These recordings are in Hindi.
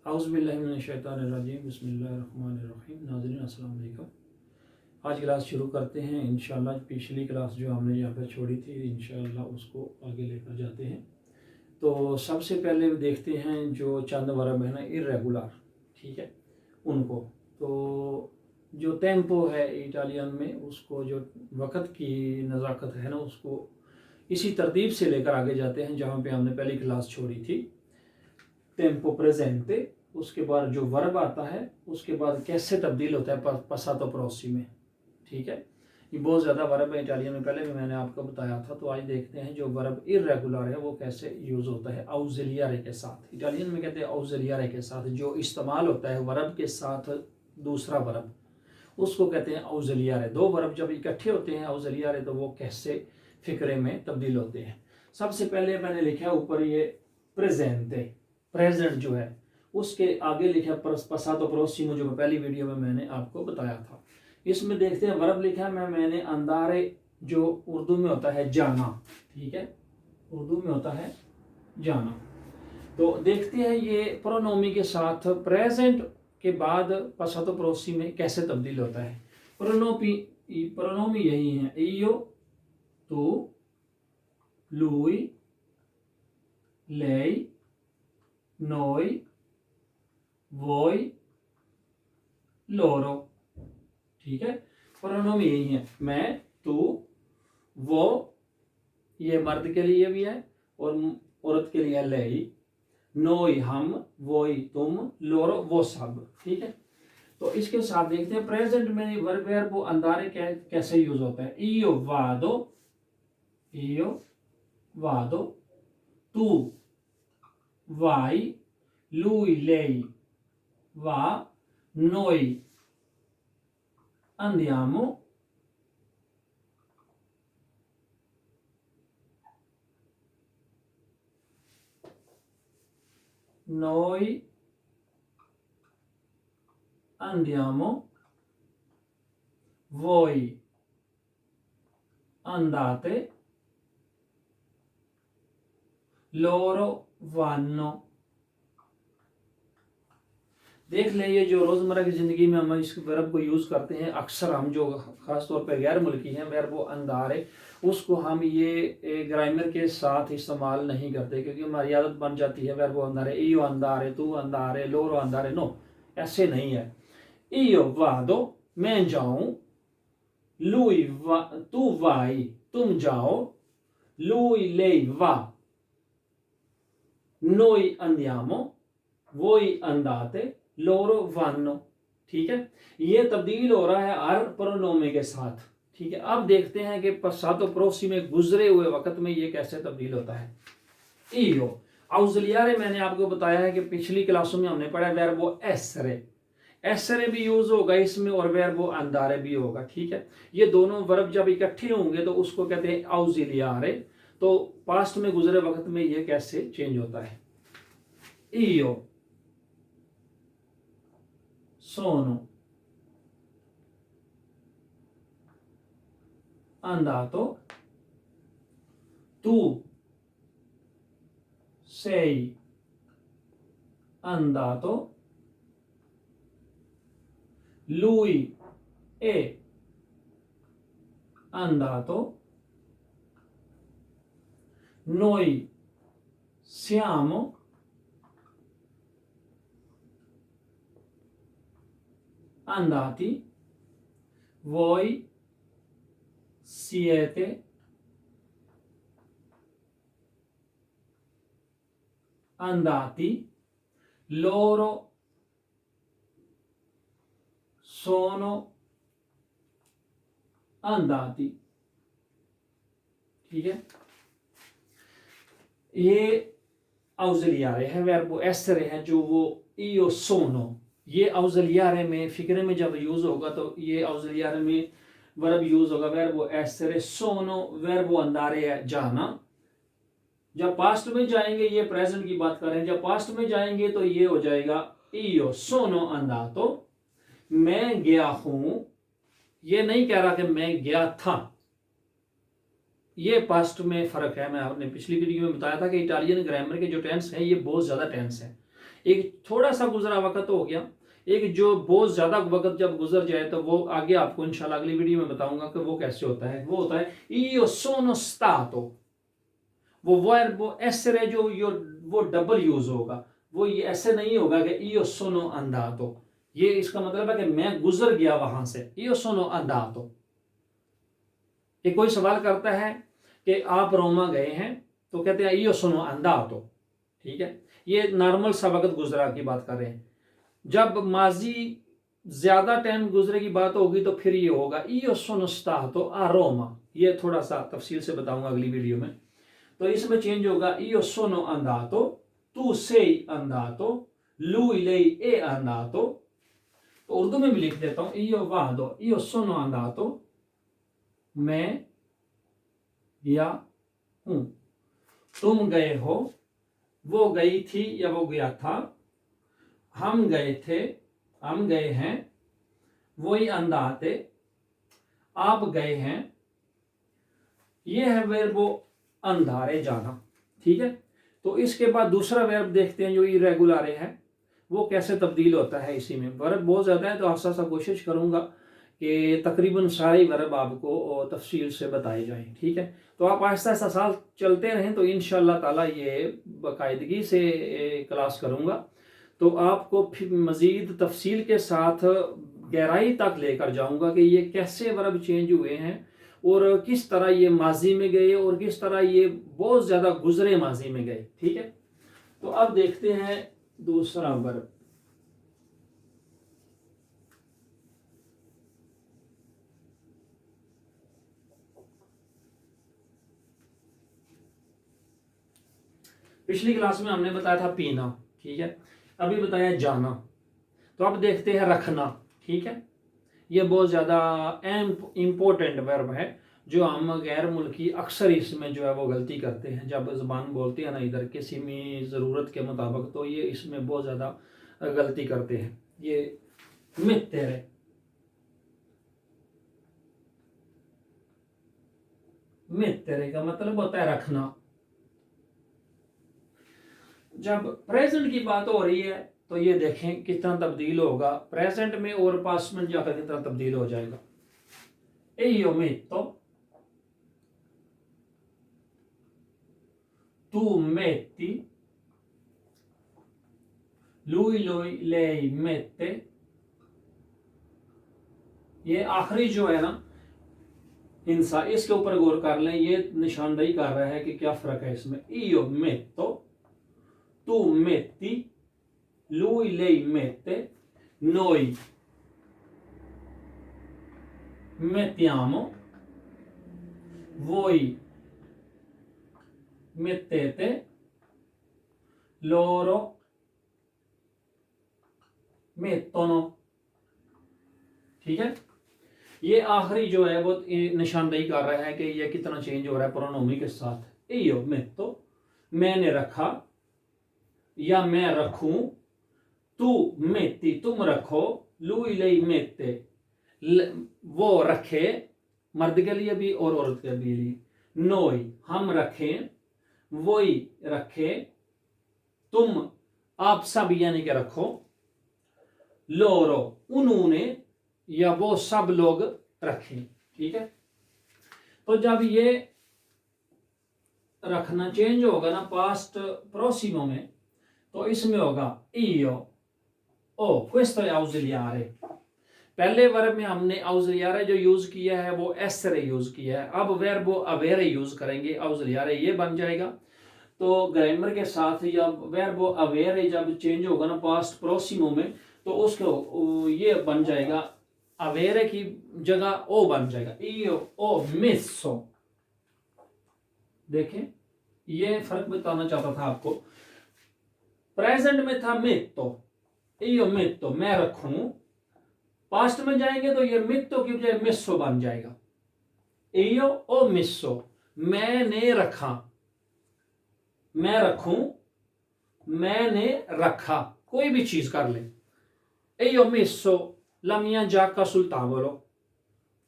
औज़ुबिल्लाहिमिनश्शैतानिर्रजीम बिस्मिल्लाहिर्रहमानिर्रहीम। नाज़रीन अस्सलाम वालेकुम। आज क्लास शुरू करते हैं इंशाअल्लाह। पिछली क्लास जो हमने यहाँ पर छोड़ी थी इंशाअल्लाह उसको आगे लेकर जाते हैं। तो सबसे पहले देखते हैं जो चंद वर्ब है ना इर्रेगुलर, ठीक है, उनको। तो जो टेम्पो है इटालियन में, उसको जो वक़्त की नज़ाकत है ना, उसको इसी तरतीब से लेकर आगे जाते हैं जहाँ पे हमने पहली क्लास छोड़ी थी। टेम्पो प्रेजेंटे, उसके बाद जो वर्ब आता है उसके बाद कैसे तब्दील होता है पसातो प्रोसी में, ठीक है। ये बहुत ज़्यादा वर्ब है इटालियन में, पहले भी मैंने आपको बताया था। तो आज देखते हैं जो वर्ब इर्रेगुलर है वो कैसे यूज़ होता है ऑक्सिलियरी के साथ। इटालियन में कहते हैं ऑक्सिलियरी के साथ, जो इस्तेमाल होता है वर्ब के साथ दूसरा वर्ब, उसको कहते हैं ऑक्सिलियरी। दो वर्ब जब इकट्ठे होते हैं ऑक्सिलियरी, तो वो कैसे फिक्रे में तब्दील होते हैं। सबसे पहले मैंने लिखा ऊपर ये प्रेजेंटे, प्रेजेंट जो है उसके आगे लिखा पसातो प्रोसिमो, जो पहली वीडियो में मैंने आपको बताया था। इसमें देखते हैं वर्ब लिखा है मैंने अंदारे, जो उर्दू में होता है जाना, ठीक है, उर्दू में होता है जाना। तो देखते हैं ये प्रोनोमी के साथ प्रेजेंट के बाद पसातो प्रोसी में कैसे तब्दील होता है। प्रोनोमी यही है, इयो, तू, lui, lei, noi, voi, loro, ठीक है। प्रोनोम यही है, मैं, तू, वो, ये मर्द के लिए भी है और औरत के लिए लेई, नोई हम, वोई तुम, लोरो वो सब, ठीक है। तो इसके साथ देखते हैं प्रेजेंट में वर्ब वो अंदारे कैसे यूज होता है। इयो वादो, तू vai, lui, lei va, noi andiamo, noi andiamo, voi andate, loro vanno। देख लें, ये जो रोज़मर्रा की ज़िंदगी में हम इस वर्ब को यूज़ करते हैं, अक्सर हम जो ख़ास तौर पर गैर मुल्की हैं, वर्ब वो अंदारे, उसको हम ये ग्रामर के साथ इस्तेमाल नहीं करते, क्योंकि हमारी आदत बन जाती है वर्ब वो अंदारे, इयो अंदारे, तू अंदारे, लोरो अंदारे। नो, ऐसे नहीं है। इयो वादो, मैं जाऊं, तू वाई, तुम जाओ, lui lei va, noi andiamo, voi andate, loro vanno, ठीक है। ये तब्दील हो रहा है हर प्रोनोमे के साथ, ठीक है। अब देखते हैं कि पसातो प्रोसी में गुजरे हुए वक्त में ये कैसे तब्दील होता है। इयो ऑक्सिलियरी मैंने आपको बताया है कि पिछली क्लासों में हमने पढ़ा वर्बो एसरे भी यूज होगा इसमें और वर्बो अंदारे भी होगा, ठीक है। ये दोनों वर्ब जब इकट्ठे होंगे तो उसको कहते हैं ऑक्सिलियरी। तो पास्ट में गुजरे वक्त में ये कैसे चेंज होता है। इयो sono andato, tu sei andato, lui è andato, noi siamo andati, voi siete andati, loro sono andati, ठीक है। ये ऑक्सिलियरी है, वर्ब एसरे है जो वो इयो सोनो, ये ऑक्सिलियरी में फिक्रे में जब यूज होगा तो ये ऑक्सिलियरी में वर्ब यूज होगा वर्ब एसरे सोनो, वर्ब अंदारे है जाना। जब पास्ट में जाएंगे, ये प्रेजेंट की बात कर रहे हैं, जब पास्ट में जाएंगे तो ये हो जाएगा इयो सोनो अंदातो, मैं गया हूं। ये नहीं कह रहा कि मैं गया था, ये पास्ट में फर्क है। मैं आपने पिछली वीडियो में बताया था कि इटालियन ग्रामर के जो टेंस है ये बहुत ज्यादा टेंस है। एक थोड़ा सा गुजरा वक्त हो गया, एक जो बहुत ज्यादा वक्त जब गुजर जाए तो वो आगे आपको इंशाल्लाह अगली वीडियो में बताऊंगा कि वो कैसे होता है। वो होता है io sono stato, वो वर्ब एसरे जो वो डबल यूज होगा, वो ये ऐसे नहीं होगा कि io sono andato, ये इसका मतलब है कि मैं गुजर गया वहां से, io sono andato। ये कोई सवाल करता है कि आप रोमा गए हैं, तो कहते हैं io sono andato, ठीक है। ये नॉर्मल सा वक्त गुजरा की बात कर रहे हैं। जब माजी ज्यादा टाइम गुजरे की बात होगी तो फिर ये होगा io sono stato a Roma, ये थोड़ा सा तफसील से बताऊंगा अगली वीडियो में। तो इसमें चेंज होगा io sono andato, tu sei andato, lui lei è andato। तो उर्दू में भी लिख देता हूं io vado, io sono andato, मैं या हूं, तुम गए हो, वो गई थी या वो गया था, हम गए थे, हम गए हैं, वही अंदाते, आप गए हैं। ये है वर्ब अंधारे जाना, ठीक है। तो इसके बाद दूसरा वर्ब देखते हैं जो इरेगुलर है, वो कैसे तब्दील होता है। इसी में वर्ब बहुत ज़्यादा है तो आस्ता आस्ता कोशिश करूंगा कि तकरीबन सारे वर्ब आपको तफसील से बताए जाएं, ठीक है। तो आप आहिस्ता आहिस्ता साल चलते रहें तो इंशाअल्लाह ताला ये बाकायदगी से क्लास करूंगा, तो आपको फिर मज़ीद तफसील के साथ गहराई तक लेकर जाऊंगा कि ये कैसे वर्ब चेंज हुए हैं और किस तरह ये माजी में गए और किस तरह ये बहुत ज़्यादा गुजरे माजी में गए, ठीक है। तो अब देखते हैं दूसरा वर्ब। पिछली क्लास में हमने बताया था पीना, ठीक है। अभी बताया जाना। तो अब देखते हैं रखना, ठीक है। ये बहुत ज़्यादा इम्पोर्टेंट वर्ब है जो हम गैर मुल्की अक्सर इसमें जो है वो गलती करते हैं। जब ज़बान बोलते हैं ना इधर किसी में ज़रूरत के मुताबिक, तो ये इसमें बहुत ज़्यादा गलती करते हैं। ये मित्तेरे, मित्तेरे का मतलब होता है रखना। जब प्रेजेंट की बात हो रही है तो ये देखें कितना तब्दील होगा प्रेजेंट में और पास्ट में जाकर कितना तब्दील हो जाएगा। io metto, tu metti, lui lei mette। ये आखिरी जो है ना इंसान, इसके ऊपर गौर कर लें, ये निशानदेही कर रहा है कि क्या फर्क है इसमें। io metto, tu metti, lui lei mette, noi mettiamo, voi mettete, loro mettono, ठीक है। ये आखिरी जो है वो निशानदेही कर रहा है कि ये कितना चेंज हो रहा है प्रोनोमी के साथ। io metto, मैंने रखा या मैं रखूं, तू metti, तुम रखो, lui lei mette, वो रखे, मर्द के लिए भी और औरत के लिए। noi, हम रखें, वही रखे, तुम आप सब यानी कि रखो, loro, उन्होंने या वो सब लोग रखें, ठीक है। तो जब ये रखना चेंज होगा ना पास्ट प्रोसिमो में, तो इसमें होगा io o, questo è ausiliare। पहले वर्ब में हमने ausiliare जो यूज किया है वो essere यूज किया है, अब verbo avere यूज करेंगे, ausiliare ये बन जाएगा। तो ग्रामर के साथ या verbo avere जब चेंज होगा ना पास्ट प्रोसिमो में, तो उसको ये बन जाएगा, avere की जगह o बन जाएगा, io ho messo। देखें ये फर्क बताना चाहता था आपको। प्रेजेंट में था metto, io metto, मैं रखूं। पास्ट में जाएंगे तो ये metto की बजाय messo बन जाएगा, io ho messo, मैंने रखा, मैं रखूं, मैंने रखा, कोई भी चीज कर ले। io ho messo la mia giacca sul tavolo,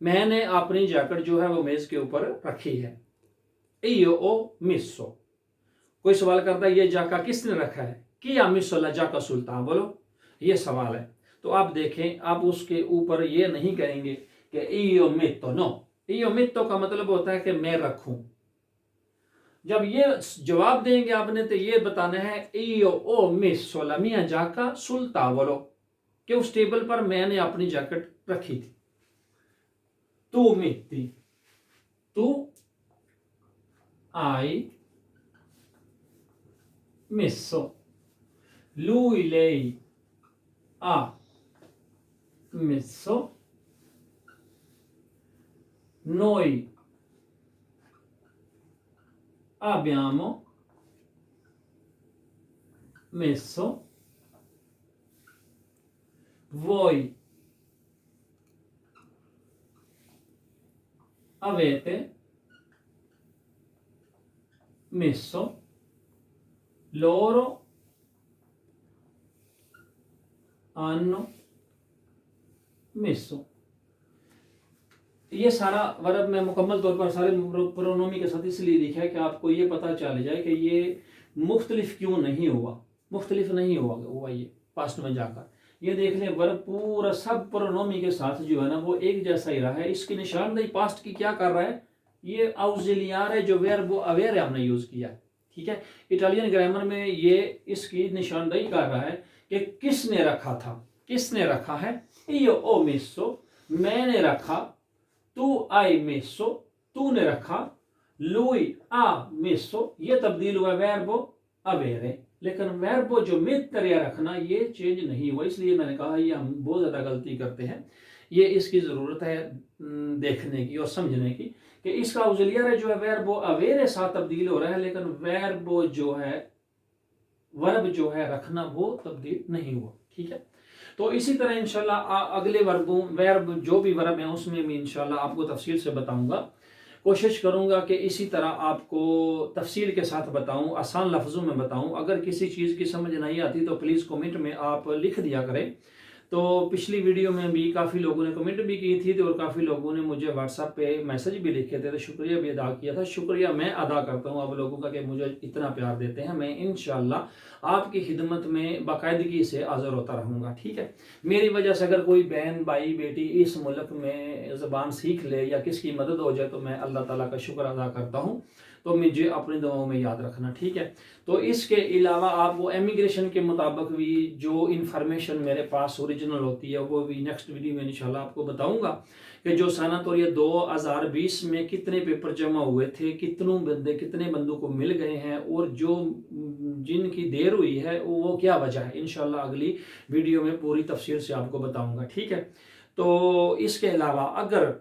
मैंने अपनी जैकेट जो है वो मेज के ऊपर रखी है। io ho messo, कोई सवाल करता है ये जाका किसने रखा है, किया मिस्ल लजाका सुल्तान, बोलो ये सवाल है। तो आप देखें, आप उसके ऊपर ये नहीं कहेंगे कि इयो मित्तो, नो, इयो मित्तो का मतलब होता है कि मैं रखूं। जब ये जवाब देंगे आपने तो ये बताना है इयो ओ मिस्सो ला मिया जाका sul tavolo, कि उस टेबल पर मैंने अपनी जैकेट रखी थी। तू मित्ती, तू hai messo, lui lei ha messo, noi abbiamo messo, voi avete messo, loro hanno messo। ये सारा वर्ब में मुकम्मल तौर पर सारे प्रोनोमी के साथ इसलिए लिखा है कि आपको ये पता चल जाए कि ये मुख्तलिफ क्यों नहीं हुआ, मुख्तलिफ नहीं हुआ ये पास्ट में जाकर। ये देख लें वर्ब पूरा सब प्रोनोमी के साथ जो है ना वो एक जैसा ही रहा है। इसकी निशानदेही पास्ट की क्या कर रहा है, ये ऑक्सिलियर है जो वर्ब अवेयर हमने यूज किया, ठीक है। इटालियन ग्रामर में ये इसकी निशानदेही कर रहा है कि किसने रखा था, किसने रखा है। io ho messo, मैंने रखा। तू hai messo, तूने रखा। lui ha messo, ये तब्दील हुआ वर्बो avere, लेकिन वर्बो जो mettere रखना ये चेंज नहीं हुआ। इसलिए मैंने कहा ये हम बहुत ज्यादा गलती करते हैं। ये इसकी जरूरत है देखने की और समझने की कि इसका ऑक्सिलियर जो है वर्बो अवेरे साथ तब्दील हो रहा है, लेकिन वर्बो जो है वर्ब जो है रखना वो तब्दील नहीं हुआ, ठीक है। तो इसी तरह इंशाल्लाह अगले वर्ब जो भी वर्ब है उसमें भी इंशाल्लाह आपको तफसील से बताऊंगा। कोशिश करूंगा कि इसी तरह आपको तफसील के साथ बताऊं, आसान लफ्ज़ों में बताऊं। अगर किसी चीज़ की समझ नहीं आती तो प्लीज़ कमेंट में आप लिख दिया करें। तो पिछली वीडियो में भी काफ़ी लोगों ने कमेंट भी की थी और काफ़ी लोगों ने मुझे व्हाट्सएप पे मैसेज भी लिखे थे, तो शुक्रिया भी अदा किया था। शुक्रिया मैं अदा करता हूँ आप लोगों का कि मुझे इतना प्यार देते हैं। मैं इंशाल्लाह आपकी खिदमत में बाकायदगी से हाजिर होता रहूँगा, ठीक है। मेरी वजह से अगर कोई बहन भाई बेटी इस मुल्क में ज़बान सीख ले या किसकी मदद हो जाए तो मैं अल्लाह ताला का शुक्र अदा करता हूँ। तो मुझे अपनी दुआओं में याद रखना, ठीक है। तो इसके अलावा आप वो इमिग्रेशन के मुताबिक भी जो इन्फॉर्मेशन मेरे पास ओरिजिनल होती है वो भी नेक्स्ट वीडियो में इंशाल्लाह आपको बताऊंगा कि जो सनतौर 2020 में कितने पेपर जमा हुए थे, कितने बंदों को मिल गए हैं और जो जिनकी देर हुई है वो क्या वजह है। इंशाल्लाह अगली वीडियो में पूरी तफसील से आपको बताऊंगा, ठीक है। तो इसके अलावा अगर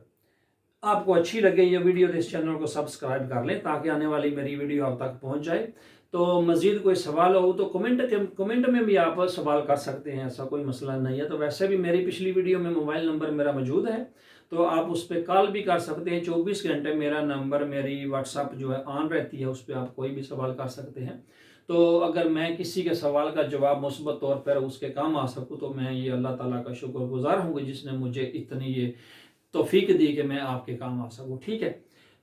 आपको अच्छी लगे ये वीडियो तो इस चैनल को सब्सक्राइब कर लें ताकि आने वाली मेरी वीडियो आप तक पहुंच जाए। तो मज़ीद कोई सवाल हो तो कमेंट में भी आप सवाल कर सकते हैं, ऐसा कोई मसला नहीं है। तो वैसे भी मेरी पिछली वीडियो में मोबाइल नंबर मेरा मौजूद है, तो आप उस पर कॉल भी कर सकते हैं। 24 घंटे मेरा नंबर, मेरी व्हाट्सअप जो है ऑन रहती है, उस पर आप कोई भी सवाल कर सकते हैं। तो अगर मैं किसी के सवाल का जवाब मुस्बत तौर पर उसके काम आ सकूँ तो मैं ये अल्लाह ताला का शुक्रगुजार हूँ जिसने मुझे इतनी ये तौफीक दी कि मैं आपके काम आ सकूँ, ठीक है।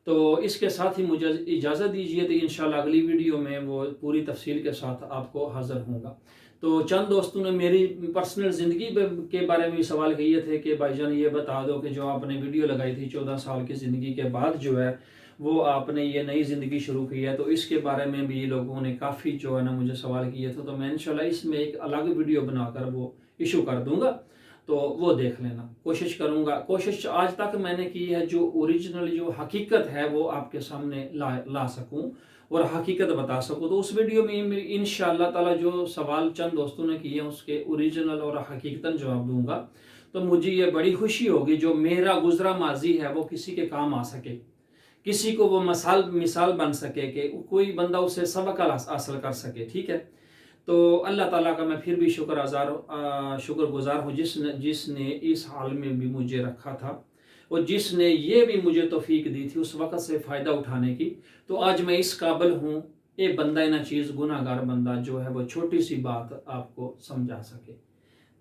तो इसके साथ ही मुझे इजाज़त दीजिए, तो इंशाल्लाह अगली वीडियो में वो पूरी तफसील के साथ आपको हाज़िर होऊंगा। तो चंद दोस्तों ने मेरी पर्सनल ज़िंदगी के बारे में भी सवाल किए थे कि भाईजान ये बता दो कि जो आपने वीडियो लगाई थी 14 साल की ज़िंदगी के बाद जो है वो आपने ये नई ज़िंदगी शुरू की है, तो इसके बारे में भी लोगों ने काफ़ी जो है ना मुझे सवाल किए थे। तो मैं इंशाल्लाह इसमें एक अलग वीडियो बनाकर वो इशू कर दूँगा, तो वो देख लेना। कोशिश करूँगा, कोशिश आज तक मैंने की है जो ओरिजिनल जो हकीकत है वो आपके सामने ला सकूँ और हकीकत बता सकूँ। तो उस वीडियो में इंशाअल्लाह ताला जो सवाल चंद दोस्तों ने किए हैं उसके ओरिजिनल और हकीकतन जवाब दूंगा। तो मुझे ये बड़ी खुशी होगी जो मेरा गुजरा माजी है वो किसी के काम आ सके, किसी को वो मिसाल बन सके कि कोई बंदा उसे सबक हासिल कर सके, ठीक है। तो अल्लाह ताला का मैं फिर भी शुक्रगुजार हूँ जिसने इस हाल में भी मुझे रखा था और जिसने ये भी मुझे तौफीक दी थी उस वक़्त से फ़ायदा उठाने की। तो आज मैं इस काबिल हूँ, ये बंदा ना चीज़ गुनाहगार बंदा जो है वो छोटी सी बात आपको समझा सके।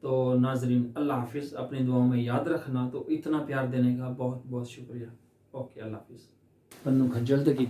तो नाजरीन अल्लाह हाफिज़, अपनी दुआओं में याद रखना। तो इतना प्यार देने का बहुत बहुत शुक्रिया। ओके, अल्लाह हाफिज़। बंदू खज्जल तो की